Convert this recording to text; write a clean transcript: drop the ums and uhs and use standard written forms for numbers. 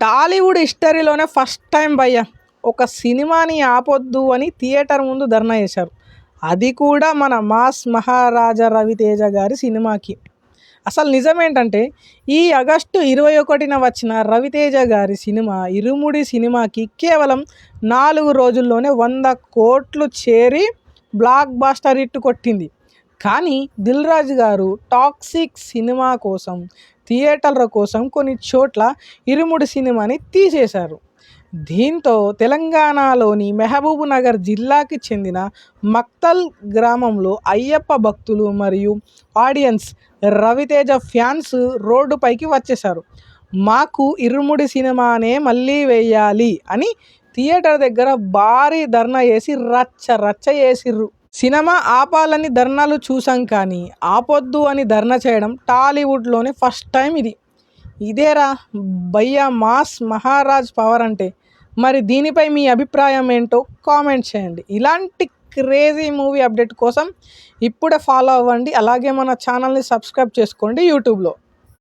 Tollywood హిస్టరీలోనే first time భయ్య ఒక సినిమాని ఆపొద్దు అని థియేటర్ ముందు ధర్నా చేశారు. అది కూడా మన మాస్ మహారాజా రవితేజ గారి సినిమాకి. అసలు నిజమేంటంటే ఈ ఆగస్టు 21న వచ్చిన రవితేజ గారి సినిమా ఇరుముడి సినిమాకి కేవలం 4 రోజుల్లోనే 100 కోట్లు చేరి బ్లాక్ బాస్టర్ హిట్ కొట్టింది. కానీ దిల్ రాజు గారు టాక్సిక్ సినిమా కోసం థియేటర్ల కోసం కొన్ని చోట్ల ఇరుముడి సినిమాని తీసేశారు. దీంతో తెలంగాణలోని మహబూబ్ నగర్ జిల్లాకి చెందిన మక్తల్ గ్రామంలో అయ్యప్ప భక్తులు మరియు ఆడియన్స్ రవితేజ ఫ్యాన్స్ రోడ్డుపైకి వచ్చేశారు. మాకు ఇరుముడి సినిమానే మళ్ళీ వేయాలి అని థియేటర్ దగ్గర భారీ ధర్నా చేసి రచ్చ చేసిర్రు. సినిమా ఆపాలని ధర్నాలు చూసాం కానీ ఆపొద్దు అని ధర్నా చేయడం టాలీవుడ్లోనే ఫస్ట్ టైం ఇది. ఇదేరా భయ్యా మాస్ మహారాజ్ పవర్ అంటే. మరి దీనిపై మీ అభిప్రాయం ఏంటో కామెంట్ చేయండి. ఇలాంటి క్రేజీ మూవీ అప్డేట్ కోసం ఇప్పుడే ఫాలో అవ్వండి. అలాగే మన ఛానల్ని సబ్స్క్రైబ్ చేసుకోండి యూట్యూబ్లో.